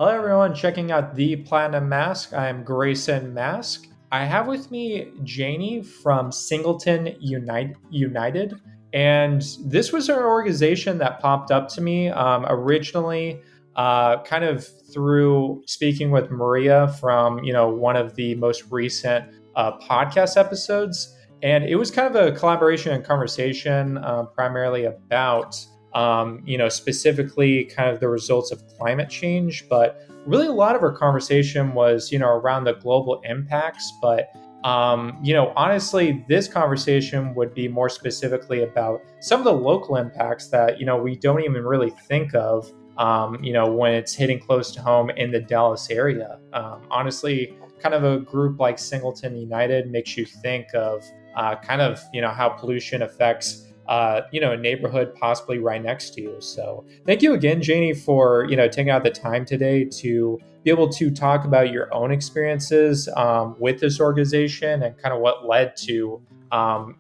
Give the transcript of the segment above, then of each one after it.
Hello, everyone, checking out the Platinum Mask. I'm Grayson Mask. I have with me Janie from Singleton United. And this was an organization that popped up to me originally, kind of through speaking with Maria from, one of the most recent podcast episodes. And it was kind of a collaboration and conversation primarily about specifically kind of the results of climate change. But really, a lot of our conversation was, around the global impacts. But, honestly, this conversation would be more specifically about some of the local impacts that, we don't even really think of, when it's hitting close to home in the Dallas area. Honestly, kind of a group like Singleton United makes you think of kind of, how pollution affects a neighborhood possibly right next to you. So thank you again, Janie, for, taking out the time today to be able to talk about your own experiences with this organization and kind of what led to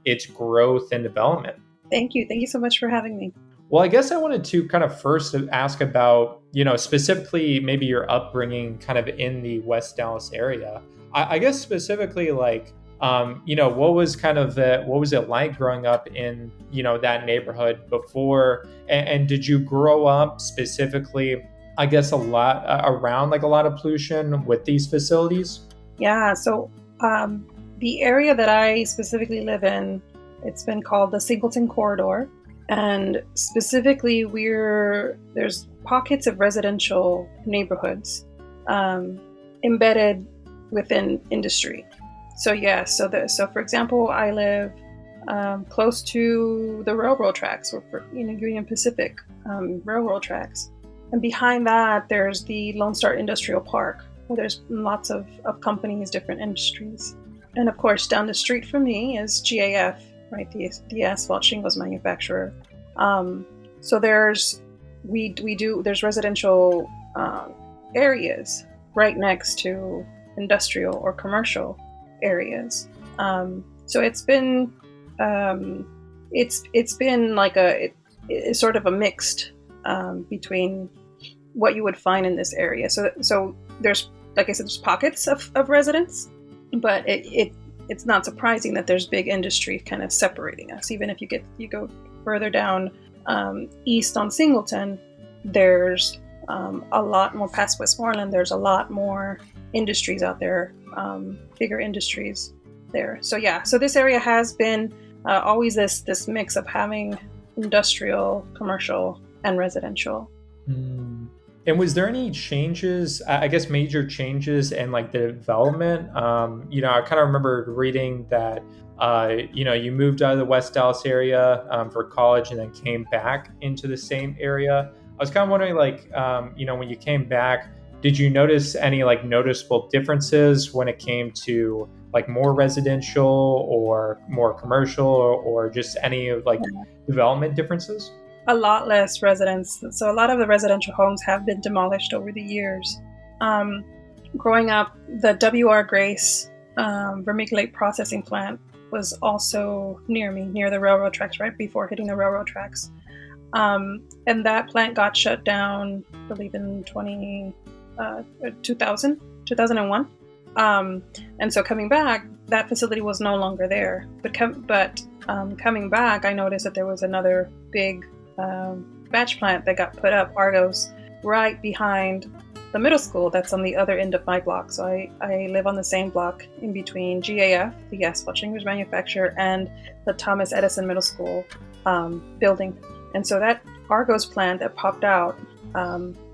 its growth and development. Thank you. Thank you so much for having me. Well, I guess I wanted to kind of first ask about, specifically maybe your upbringing kind of in the West Dallas area. I guess specifically like, what was kind of what was it like growing up in, that neighborhood before? And did you grow up specifically, I guess, a lot around like a lot of pollution with these facilities? Yeah. So the area that I specifically live in, it's been called the Singleton Corridor. And specifically, there's pockets of residential neighborhoods embedded within industry. So yeah, so for example, I live close to the railroad tracks, or Union Pacific railroad tracks, and behind that there's the Lone Star Industrial Park, where there's lots of companies, different industries, and of course down the street from me is GAF, right, the asphalt shingles manufacturer. So there's residential areas right next to industrial or commercial areas. So it's been like it's sort of a mixed between what you would find in this area. So there's, like I said, there's pockets of residents, but it's not surprising that there's big industry kind of separating us. Even if you go further down east on Singleton, there's a lot more past Westmoreland. There's a lot more industries out there, bigger industries there. So yeah, so this area has been always this mix of having industrial, commercial, and residential. And was there any changes, I guess major changes in like the development? I kind of remember reading that, you moved out of the West Dallas area for college and then came back into the same area. I was kind of wondering, like, when you came back, did you notice any like noticeable differences when it came to like more residential or more commercial or just any like development differences? A lot less residents. So a lot of the residential homes have been demolished over the years. Growing up, the W.R. Grace vermiculite processing plant was also near me, near the railroad tracks, right before hitting the railroad tracks. And that plant got shut down, I believe, in 2001. And so coming back, that facility was no longer there. But coming back, I noticed that there was another big batch plant that got put up, Argos, right behind the middle school that's on the other end of my block. So I live on the same block in between GAF, the asphalt shingles manufacturer, and the Thomas Edison Middle School building. And so that Argos plant that popped out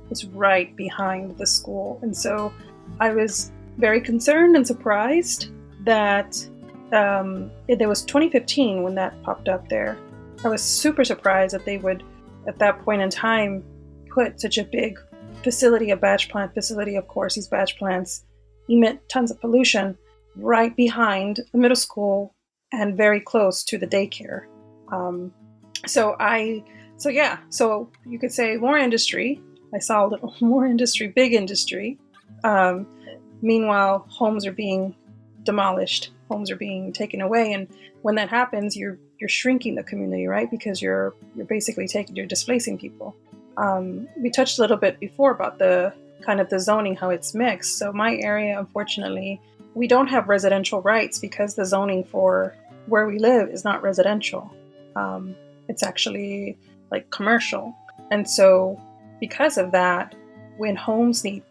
was right behind the school. And so I was very concerned and surprised that there was 2015 when that popped up there. I was super surprised that they would, at that point in time, put such a big facility, a batch plant facility. Of course, these batch plants emit tons of pollution right behind the middle school and very close to the daycare. So you could say more industry. I saw a little more industry, big industry. Meanwhile, homes are being demolished, homes are being taken away, and when that happens, you're shrinking the community, right? Because you're basically you're displacing people. We touched a little bit before about the kind of the zoning, how it's mixed. So my area, unfortunately, we don't have residential rights because the zoning for where we live is not residential. It's actually like commercial. And so because of that, when homes need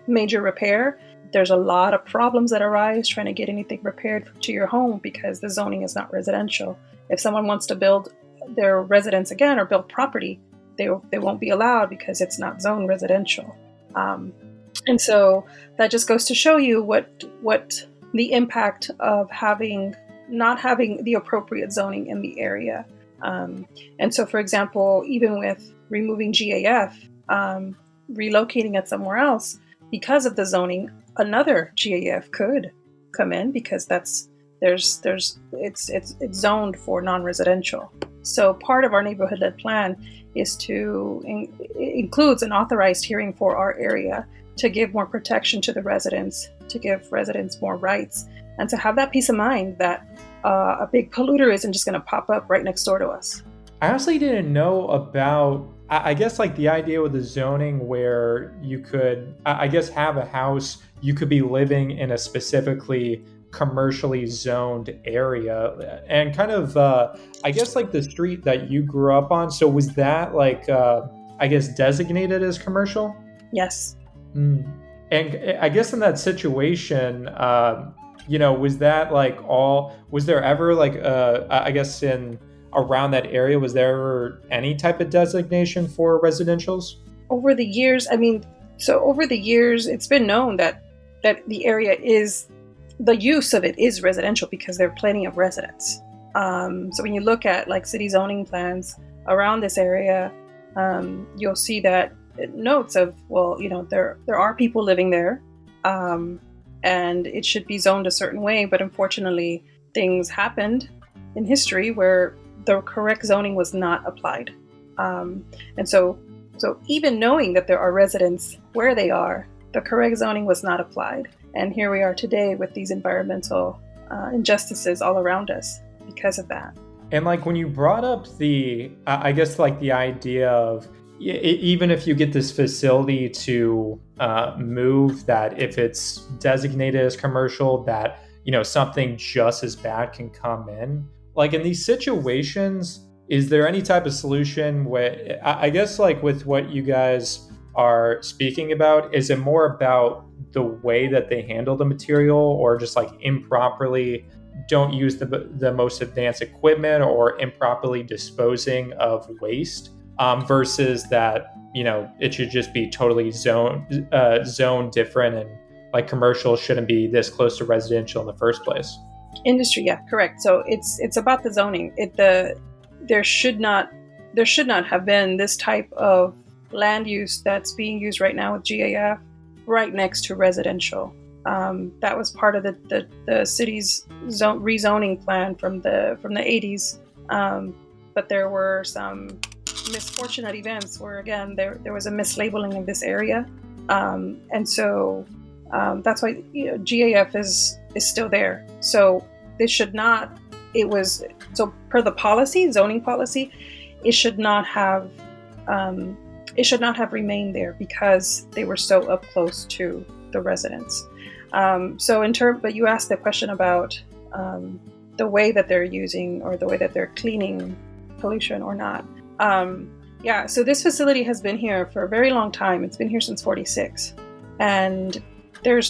major repair, there's a lot of problems that arise trying to get anything repaired to your home because the zoning is not residential. If someone wants to build their residence again or build property, they won't be allowed because it's not zoned residential. And so that just goes to show you what the impact of not having the appropriate zoning in the area. And so, for example, even with removing GAF, relocating it somewhere else, because of the zoning, another GAF could come in because it's zoned for non-residential. So part of our neighborhood-led plan is includes an authorized hearing for our area to give more protection to the residents, to give residents more rights, and to have that peace of mind that a big polluter isn't just going to pop up right next door to us. I honestly didn't know about, I guess, like the idea with the zoning where you could, I guess, have a house, you could be living in a specifically commercially zoned area and kind of, I guess, like the street that you grew up on. So was that like, I guess, designated as commercial? Yes. And I guess in that situation, was that like was there ever like, I guess around that area, was there ever any type of designation for residentials? Over the years, it's been known that the area the use of it is residential because there are plenty of residents. So when you look at like city zoning plans around this area, you'll see that notes of, there are people living there, and it should be zoned a certain way. But unfortunately, things happened in history where the correct zoning was not applied. And so even knowing that there are residents where they are, the correct zoning was not applied. And here we are today with these environmental injustices all around us because of that. And like when you brought up I guess like the idea of, even if you get this facility to move, that if it's designated as commercial, that, something just as bad can come in. Like in these situations, is there any type of solution where, I guess like with what you guys are speaking about, is it more about the way that they handle the material, or just like improperly don't use the most advanced equipment, or improperly disposing of waste, versus that, it should just be totally zone different, and like commercial shouldn't be this close to residential in the first place? Industry, yeah, correct. So it's about the zoning. There should not have been this type of land use that's being used right now with GAF right next to residential. That was part of the city's rezoning plan from the 80s. But there were some misfortunate events where, again, there was a mislabeling of this area. And so that's why GAF is still there. So this should not, per the zoning policy, it should not have remained there because they were so up close to the residents. But you asked the question about the way that they're using, or the way that they're cleaning pollution or not. So this facility has been here for a very long time. It's been here since '46, and there is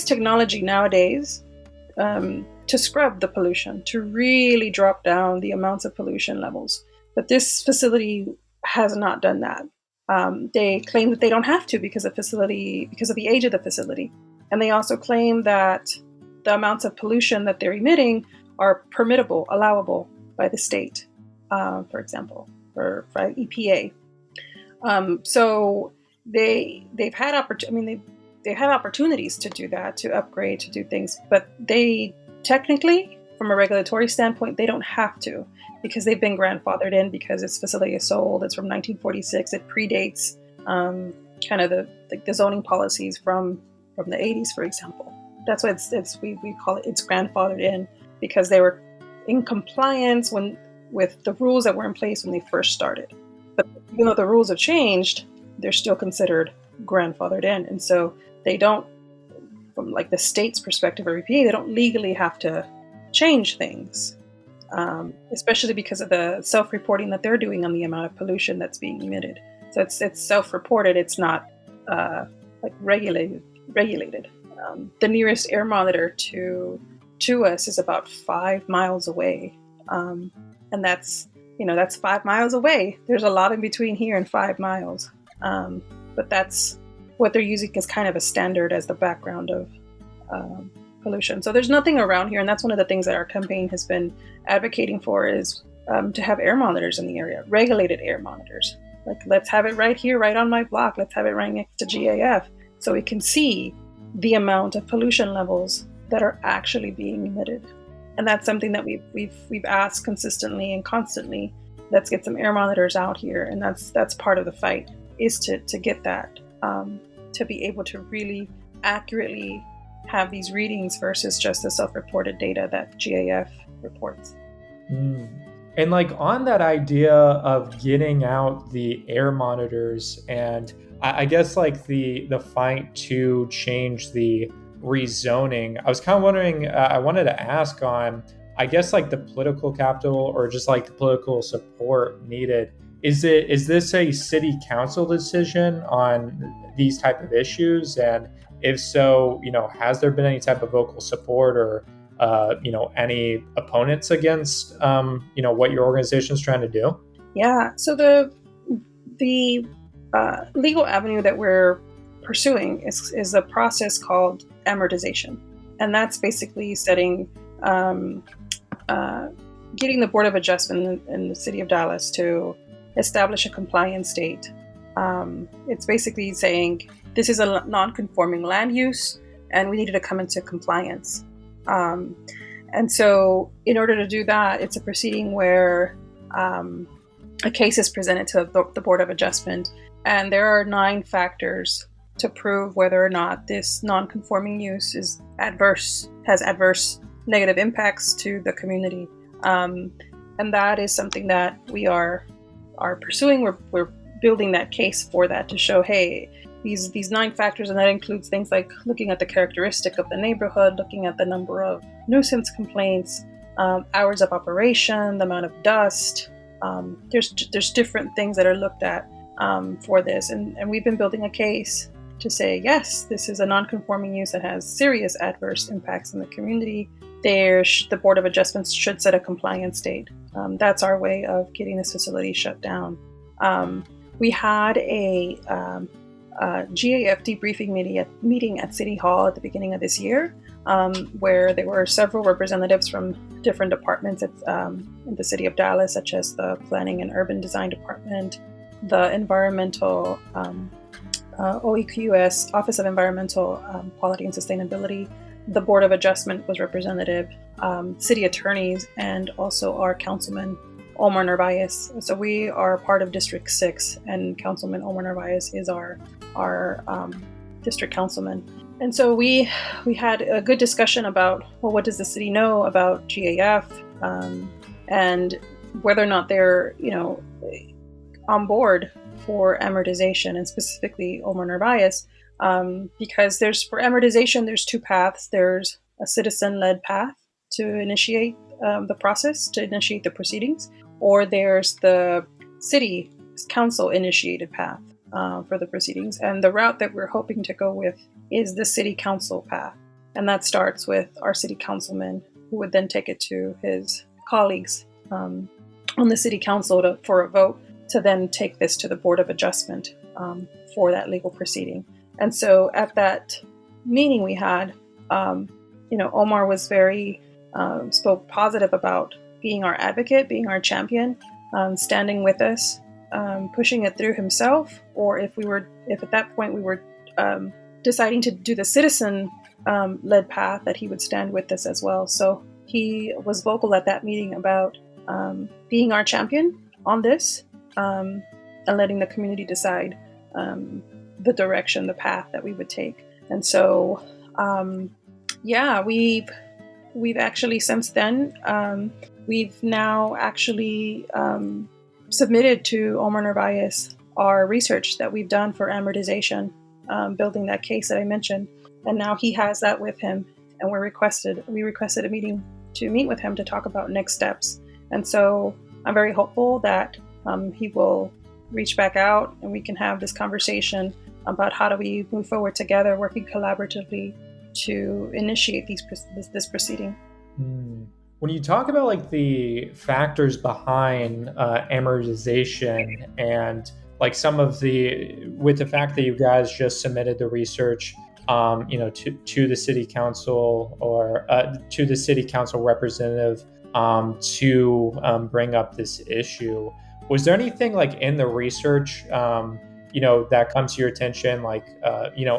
technology nowadays to scrub the pollution, to really drop down the amounts of pollution levels. But this facility has not done that. They claim that they don't have to because of the age of the facility. And they also claim that the amounts of pollution that they're emitting are permittable, allowable by the state, for example, or by EPA. So they've had opportunities to do that, to upgrade, to do things, but they technically, from a regulatory standpoint, they don't have to, because they've been grandfathered in, because this facility is so old. It's from 1946. It predates kind of the zoning policies from the 80s, for example. That's why we call it's grandfathered in, because they were in compliance with the rules that were in place when they first started. But even though the rules have changed, they're still considered grandfathered in. And so they don't, from like the state's perspective or EPA, they don't legally have to change things, especially because of the self-reporting that they're doing on the amount of pollution that's being emitted. So it's self-reported. It's not like regulated. The nearest air monitor to us is about 5 miles away, and that's 5 miles away. There's a lot in between here and 5 miles, but that's what they're using as kind of a standard as the background of pollution. So there's nothing around here, and that's one of the things that our campaign has been advocating for is to have air monitors in the area, regulated air monitors. Like, let's have it right here, right on my block. Let's have it right next to GAF, so we can see the amount of pollution levels that are actually being emitted. And that's something that we've asked consistently and constantly. Let's get some air monitors out here, and that's part of the fight, is to get that, to be able to really accurately have these readings versus just the self-reported data that GAF reports. And like on that idea of getting out the air monitors, and I guess like the fight to change the rezoning, I was kind of wondering, I wanted to ask on, I guess like the political capital or just like the political support needed. Is this a city council decision on these type of issues? And if so, has there been any type of vocal support or any opponents against, what your organization is trying to do? Yeah. So the legal avenue that we're pursuing is a process called amortization, and that's basically setting, getting the Board of Adjustment in the city of Dallas to establish a compliance date. It's basically saying this is a non-conforming land use, and we needed to come into compliance. And so in order to do that, it's a proceeding where a case is presented to the Board of Adjustment, and there are 9 factors to prove whether or not this non-conforming use has adverse negative impacts to the community. And that is something that we are pursuing. We're building that case for that to show, hey, these 9 factors, and that includes things like looking at the characteristic of the neighborhood, looking at the number of nuisance complaints, hours of operation, the amount of dust. There's different things that are looked at for this, and we've been building a case to say, yes, this is a non-conforming use that has serious adverse impacts in the community. The Board of Adjustments should set a compliance date. That's our way of getting this facility shut down. We had a GAF debriefing meeting at City Hall at the beginning of this year, where there were several representatives from different departments in the city of Dallas, such as the Planning and Urban Design Department, the Environmental OEQS, Office of Environmental Quality and Sustainability. The Board of Adjustment was representative, city attorneys, and also our councilman, Omar Narvaez. So we are part of District 6, and Councilman Omar Narvaez is our district councilman. And so we had a good discussion about, well, what does the city know about GAF, and whether or not they're on board for amortization, and specifically Omar Narvaez, because for amortization, there's 2 paths. There's a citizen-led path to initiate the process, to initiate the proceedings, or there's the city council initiated path for the proceedings. And the route that we're hoping to go with is the city council path. And that starts with our city councilman, who would then take it to his colleagues on the city council for a vote, to then take this to the Board of Adjustment for that legal proceeding. And so at that meeting we had, Omar was spoke positive about being our advocate, being our champion, standing with us, pushing it through himself, or if at that point we were deciding to do the citizen led path, that he would stand with us as well. So he was vocal at that meeting about being our champion on this, and letting the community decide the direction, the path that we would take. And so, we've actually since then, we've now actually submitted to Omar Narvaez our research that we've done for amortization, building that case that I mentioned. And now he has that with him, and we requested a meeting to meet with him to talk about next steps. And so I'm very hopeful that he will reach back out and we can have this conversation about how do we move forward together, working collaboratively to initiate this proceeding. When you talk about like the factors behind amortization and like some of with the fact that you guys just submitted the research, to the city council or to the city council representative to bring up this issue, was there anything like in the research, that comes to your attention, like,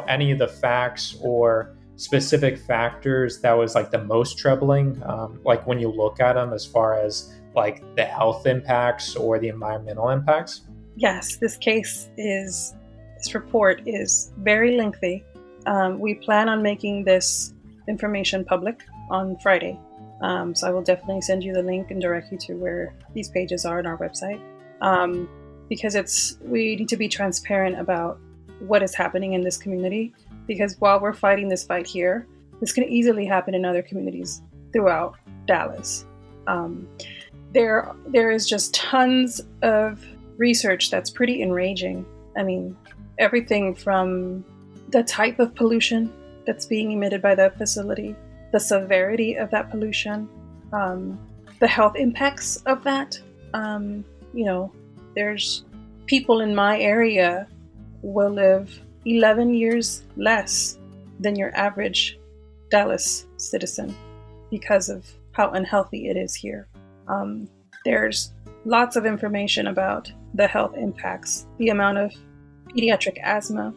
any of the facts or specific factors that was like the most troubling, like when you look at them as far as like the health impacts or the environmental impacts? Yes, this report is very lengthy. We plan on making this information public on Friday. So I will definitely send you the link and direct you to where these pages are on our website. Because we need to be transparent about what is happening in this community. Because while we're fighting this fight here, this can easily happen in other communities throughout Dallas. There is just tons of research that's pretty enraging. I mean, everything from the type of pollution that's being emitted by that facility, the severity of that pollution, the health impacts of that. There's people in my area will live 11 years less than your average Dallas citizen because of how unhealthy it is here. There's lots of information about the health impacts, the amount of pediatric asthma,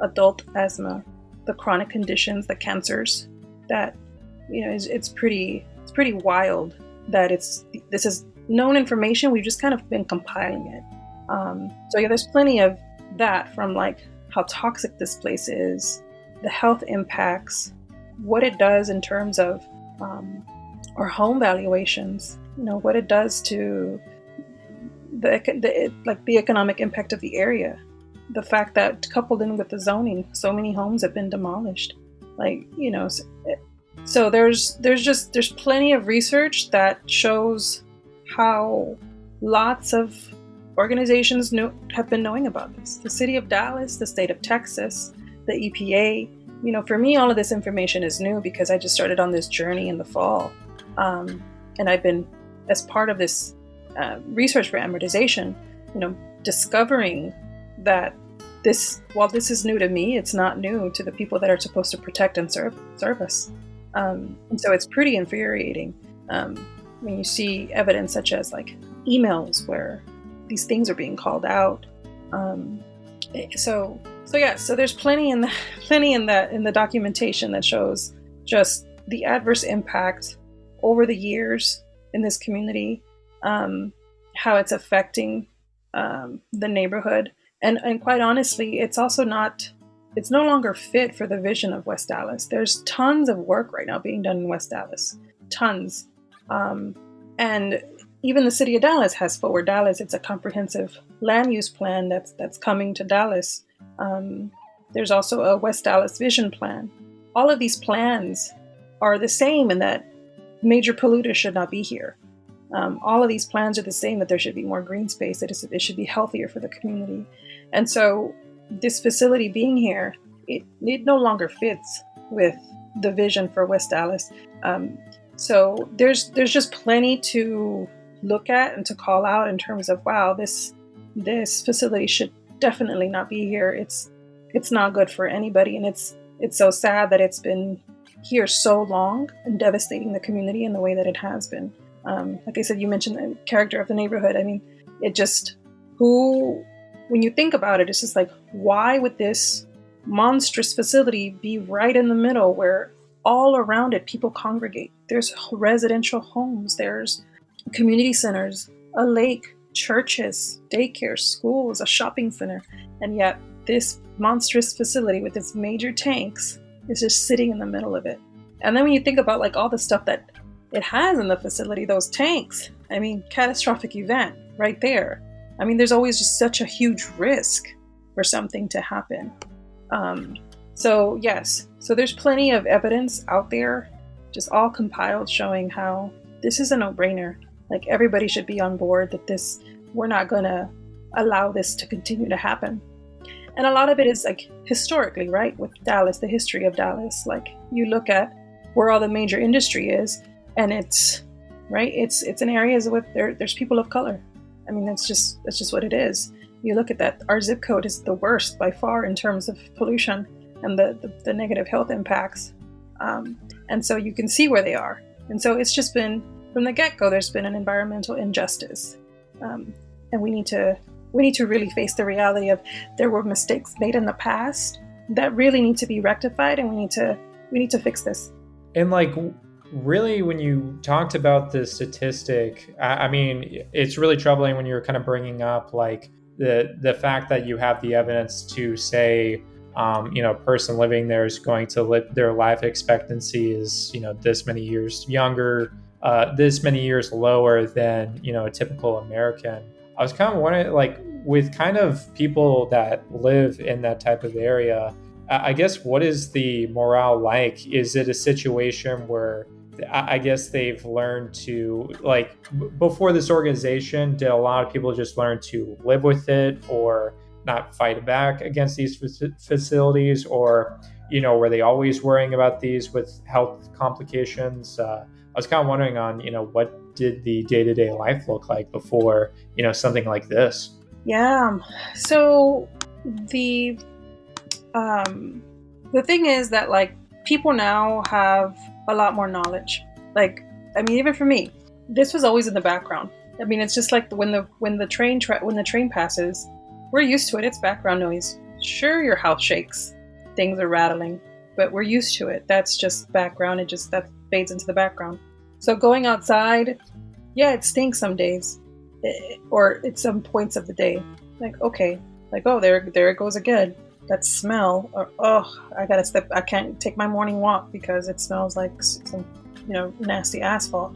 adult asthma, the chronic conditions, the cancers that, it's pretty wild that this is known information. We've just kind of been compiling it. There's plenty of that, from like how toxic this place is, the health impacts, what it does in terms of our home valuations, what it does to the economic impact of the area, the fact that coupled in with the zoning, so many homes have been demolished. So there's plenty of research that shows how lots of organizations have been knowing about this. The city of Dallas, the state of Texas, the EPA. For me, all of this information is new because I just started on this journey in the fall. And I've been, as part of this research for amortization, discovering that while this is new to me, it's not new to the people that are supposed to protect and serve us. And so it's pretty infuriating when you see evidence such as like emails where these things are being called out. So there's plenty in the documentation that shows just the adverse impact over the years in this community, how it's affecting the neighborhood, and quite honestly, it's no longer fit for the vision of West Dallas. There's tons of work right now being done in West Dallas, tons, and even the city of Dallas has Forward Dallas. It's a comprehensive land use plan that's coming to Dallas. There's also a West Dallas vision plan. All of these plans are the same in that major polluters should not be here. All of these plans are the same, that there should be more green space, that it should be healthier for the community. And so this facility being here, it no longer fits with the vision for West Dallas. So there's just plenty to look at and to call out in terms of, wow, this facility should definitely not be here. It's not good for anybody, and it's so sad that it's been here so long and devastating the community in the way that it has been. Like I said, you mentioned the character of the neighborhood. I mean, when you think about it, it's just like, why would this monstrous facility be right in the middle where all around it people congregate? There's residential homes, there's community centers, a lake, churches, daycare, schools, a shopping center, and yet this monstrous facility with its major tanks is just sitting in the middle of it. And then when you think about like all the stuff that it has in the facility, those tanks, I mean, catastrophic event right there. I mean, there's always just such a huge risk for something to happen. So yes, so there's plenty of evidence out there, just all compiled, showing how this is a no-brainer. Like, everybody should be on board that we're not going to allow this to continue to happen. And a lot of it is like historically, right? With Dallas, the history of Dallas, like you look at where all the major industry is, and it's right. It's in areas with there's people of color. I mean, that's just what it is. You look at that. Our zip code is the worst by far in terms of pollution and the negative health impacts. And so you can see where they are. And so it's just been, from the get-go, there's been an environmental injustice, and we need to really face the reality of there were mistakes made in the past that really need to be rectified, and we need to fix this. And like, really, when you talked about the statistic, I mean, it's really troubling when you're kind of bringing up like the fact that you have the evidence to say, a person living there is going to live, their life expectancy is, this many years younger, this many years lower than, a typical American. I was kind of wondering, like, with kind of people that live in that type of area, I guess, what is the morale like? Is it a situation where I guess they've learned to, like, before this organization, did a lot of people just learn to live with it or not fight back against these facilities? Or, were they always worrying about these with health complications? I was kind of wondering on, what did the day-to-day life look like before, something like this? Yeah. So the thing is that, like, people now have a lot more knowledge. Like, I mean, even for me, this was always in the background. I mean, it's just like when the train passes, we're used to it. It's background noise. Sure, your house shakes, things are rattling, but we're used to it. That's just background. That fades into the background. So going outside, yeah, it stinks some days, or at some points of the day. Like, okay, like, oh, there it goes again. That smell, or I can't take my morning walk because it smells like some, nasty asphalt.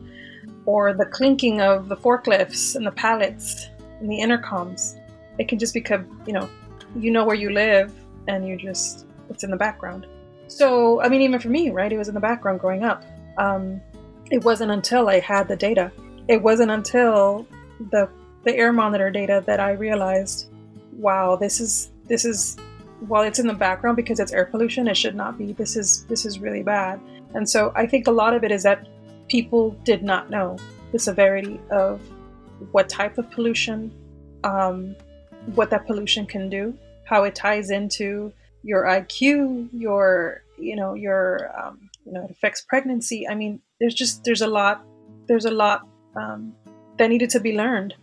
Or the clinking of the forklifts and the pallets and the intercoms. It can just become, where you live, and it's in the background. So, I mean, even for me, right, it was in the background growing up. It wasn't until I had the data. It wasn't until the air monitor data that I realized, wow, this is while it's in the background because it's air pollution, it should not be. This is really bad. And so I think a lot of it is that people did not know the severity of what type of pollution, what that pollution can do, how it ties into your IQ, it affects pregnancy. I mean, there's a lot that needed to be learned.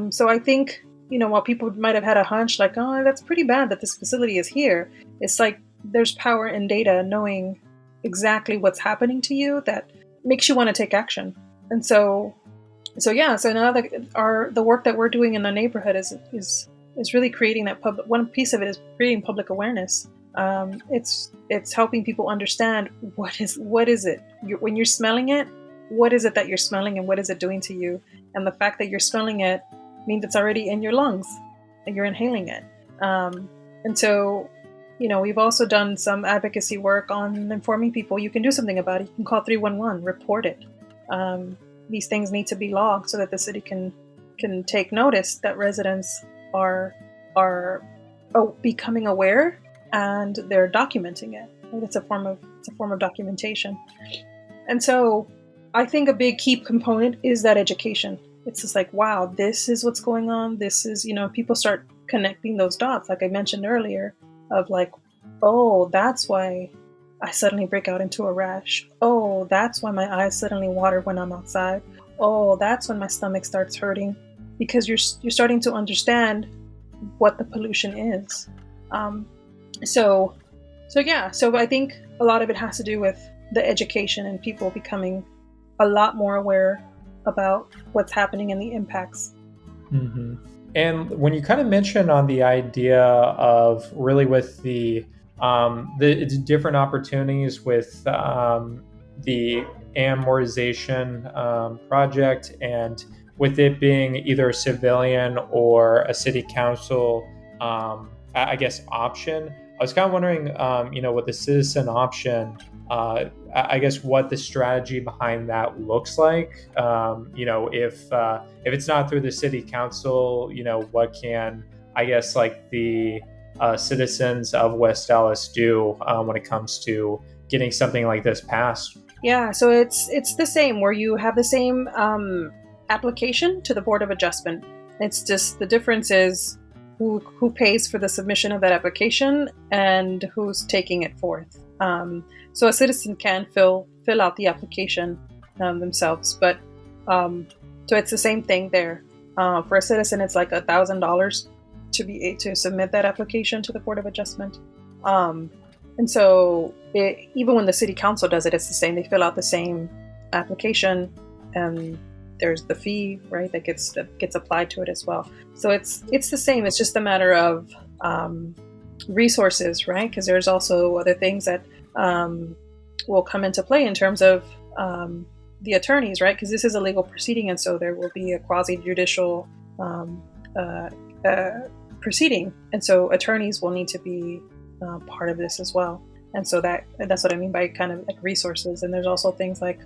So I think, while people might have had a hunch like, oh, that's pretty bad that this facility is here, it's like there's power in data, knowing exactly what's happening to you that makes you want to take action. And so now the work that we're doing in the neighborhood is really creating that public. One piece of it is creating public awareness. It's helping people understand what is it when you're smelling it. What is it that you're smelling, and what is it doing to you? And the fact that you're smelling it means it's already in your lungs and you're inhaling it. And so, we've also done some advocacy work on informing people you can do something about it. You can call 311, report it. These things need to be logged so that the city can take notice that residents are becoming aware, and they're documenting it. It's a form of documentation. And so I think a big key component is that education. It's just like, wow, this is what's going on. This is, people start connecting those dots, like I mentioned earlier, of like, oh, that's why I suddenly break out into a rash. Oh, that's why my eyes suddenly water when I'm outside. Oh, that's when my stomach starts hurting, because you're starting to understand what the pollution is. So I think a lot of it has to do with the education and people becoming a lot more aware about what's happening and the impacts. Mm-hmm. And when you kind of mentioned on the idea of really with the different opportunities with the amortization project and with it being either a civilian or a city council, I guess, option, I was kind of wondering, with the citizen option, I guess what the strategy behind that looks like. If it's not through the city council, what can, I guess, like the citizens of West Dallas do when it comes to getting something like this passed? Yeah, so it's the same where you have the same application to the Board of Adjustment. It's just the difference is who pays for the submission of that application and who's taking it forth. So a citizen can fill out the application themselves, but so it's the same thing there. For a citizen, it's like $1,000 to submit that application to the Board of Adjustment. And so even when the city council does it, it's the same. They fill out the same application, and there's the fee, right, that gets applied to it as well. So it's the same. It's just a matter of resources, right? Because there's also other things that will come into play in terms of the attorneys, right? Because this is a legal proceeding, and so there will be a quasi-judicial proceeding, and so attorneys will need to be part of this as well. And so that's what I mean by kind of like resources. And there's also things like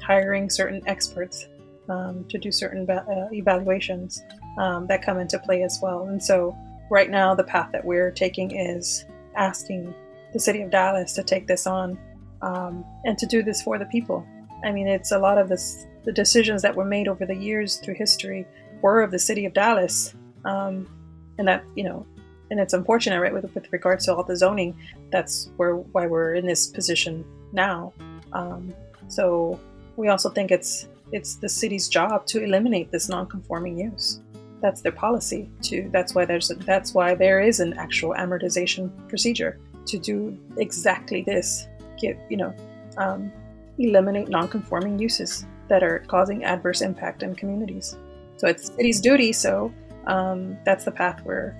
hiring certain experts to do certain evaluations that come into play as well. And so right now the path that we're taking is asking the city of Dallas to take this on and to do this for the people. I mean, it's a lot of the decisions that were made over the years through history were of the city of Dallas. And that, and it's unfortunate, right, with regards to all the zoning. That's why we're in this position now. So we also think it's the city's job to eliminate this non-conforming use. That's their policy. That's why there is an actual amortization procedure to do exactly this. Eliminate non-conforming uses that are causing adverse impact in communities. So it's the city's duty. So that's the path we're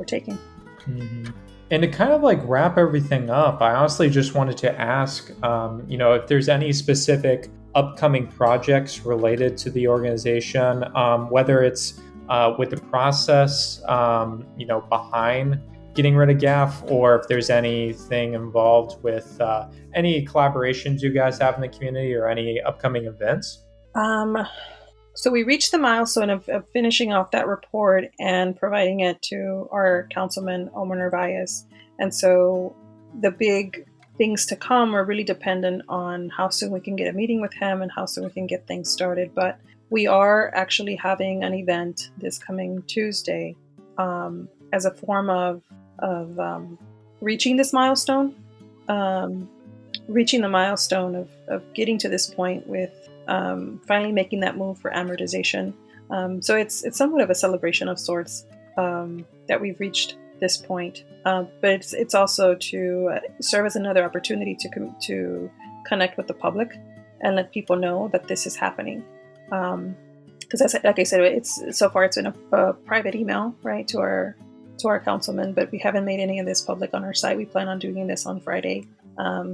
taking. Mm-hmm. And to kind of like wrap everything up, I honestly just wanted to ask, if there's any specific upcoming projects related to the organization, whether it's with the process, behind getting rid of GAF, or if there's anything involved with any collaborations you guys have in the community or any upcoming events. So we reached the milestone of finishing off that report and providing it to our councilman, Omar Narvaez. And so the big things to come are really dependent on how soon we can get a meeting with him and how soon we can get things started. But we are actually having an event this coming Tuesday as a form of reaching this milestone, reaching the milestone of getting to this point with finally making that move for amortization. So it's somewhat of a celebration of sorts that we've reached this point. But it's also to serve as another opportunity to connect with the public and let people know that this is happening. Because like I said, it's been a private email, right, to our councilman, but we haven't made any of this public on our site. We plan on doing this on Friday.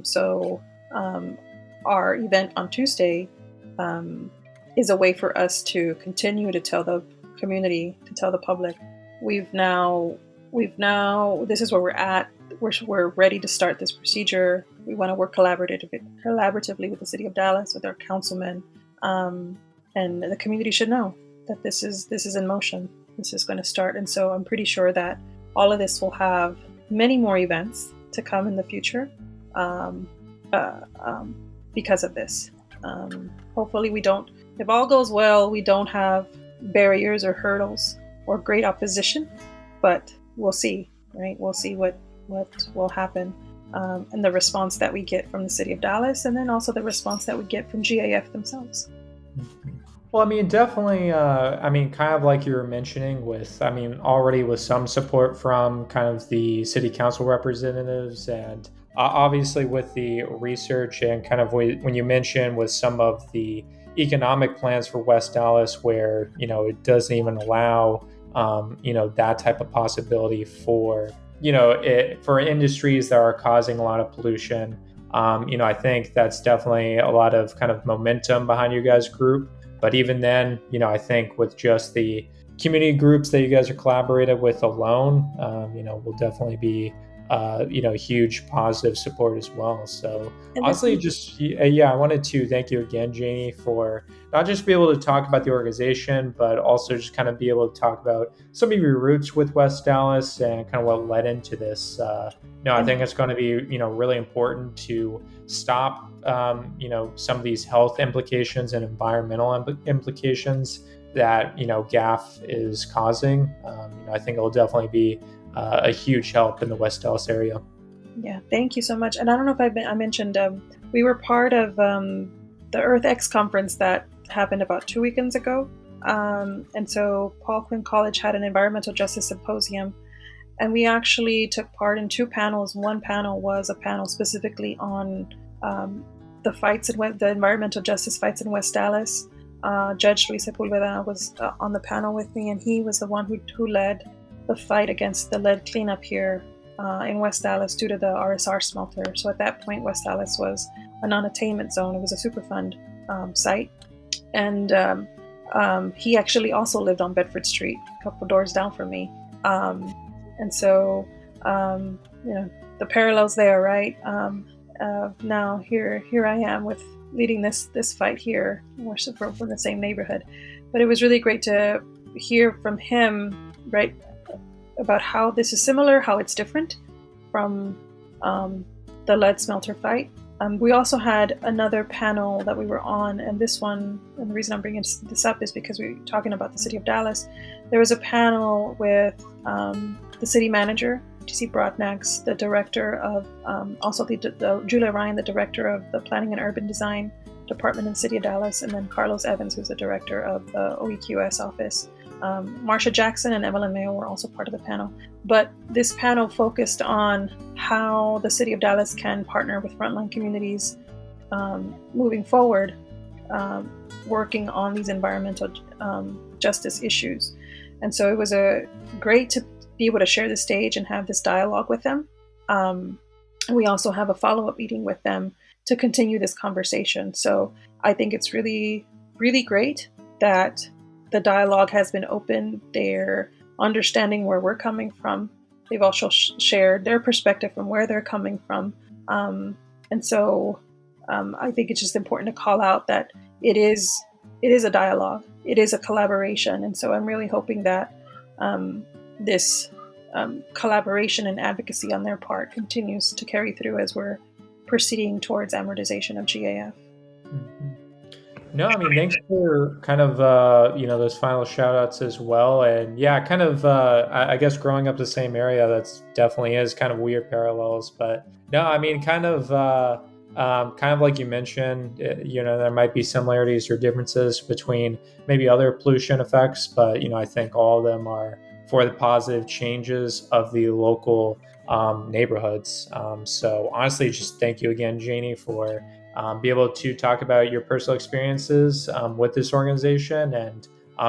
So our event on Tuesday is a way for us to continue to tell the community, to tell the public, we've now, this is where we're at. We're ready to start this procedure. We want to work collaboratively with the city of Dallas, with our councilmen, and the community should know that this is in motion. This is going to start. And so I'm pretty sure that all of this will have many more events to come in the future because of this. Hopefully if all goes well, we don't have barriers or hurdles or great opposition, but we'll see, right? We'll see what will happen, and the response that we get from the city of Dallas, and then also the response that we get from GAF themselves. Well, I mean, definitely, kind of like you were mentioning already with some support from kind of the city council representatives, and obviously with the research and kind of when you mentioned with some of the economic plans for West Dallas where, it doesn't even allow, that type of possibility for, for industries that are causing a lot of pollution. I think that's definitely a lot of kind of momentum behind you guys' group. But even then, I think with just the community groups that you guys are collaborated with alone, will definitely be, huge positive support as well. So And this, honestly, just, I wanted to thank you again, Janie, for not just be able to talk about the organization, but also just kind of be able to talk about some of your roots with West Dallas and kind of what led into this. No, I think it's going to be, really important to stop, some of these health implications and environmental implications that, GAF is causing. I think it'll definitely be a huge help in the West Dallas area. Yeah, thank you so much. And I don't know if I mentioned, we were part of the Earth X conference that happened about 2 weekends ago. And so Paul Quinn College had an environmental justice symposium, and we actually took part in 2 panels. One panel was a panel specifically on the fights in the environmental justice fights in West Dallas. Judge Luis Sepulveda was on the panel with me, and he was the one who led the fight against the lead cleanup here in West Dallas due to the RSR smelter. So at that point, West Dallas was a non-attainment zone. It was a Superfund site. And he actually also lived on Bedford Street, a couple doors down from me. And so, the parallels there, right? Now here I am with leading this fight here. We're from the same neighborhood. But it was really great to hear from him, right, about how this is similar, how it's different from the lead smelter fight. We also had another panel that we were on, and this one, and the reason I'm bringing this up is because we're talking about the city of Dallas. There was a panel with the city manager, T.C. Brotnax, the director of, also Julia Ryan, the director of the Planning and Urban Design Department in the city of Dallas, and then Carlos Evans, who's the director of the OEQS office. Marsha Jackson and Evelyn Mayo were also part of the panel. But this panel focused on how the city of Dallas can partner with frontline communities moving forward, working on these environmental justice issues. And so it was great to be able to share the stage and have this dialogue with them. We also have a follow-up meeting with them to continue this conversation. So I think it's really, really great that the dialogue has been open. They're understanding where we're coming from. They've also shared their perspective from where they're coming from. And so I think it's just important to call out that it is a dialogue. It is a collaboration. And so I'm really hoping that this collaboration and advocacy on their part continues to carry through as we're proceeding towards amortization of GAF. Mm-hmm. No, I mean, thanks for kind of, those final shout outs as well. And yeah, kind of, I guess growing up the same area, that's definitely is kind of weird parallels. But no, I mean, kind of like you mentioned, there might be similarities or differences between maybe other pollution effects, but, I think all of them are for the positive changes of the local neighborhoods. So honestly, just thank you again, Janie, for be able to talk about your personal experiences with this organization and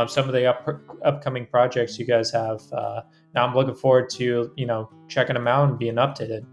some of the upcoming projects you guys have. Now I'm looking forward to, checking them out and being updated.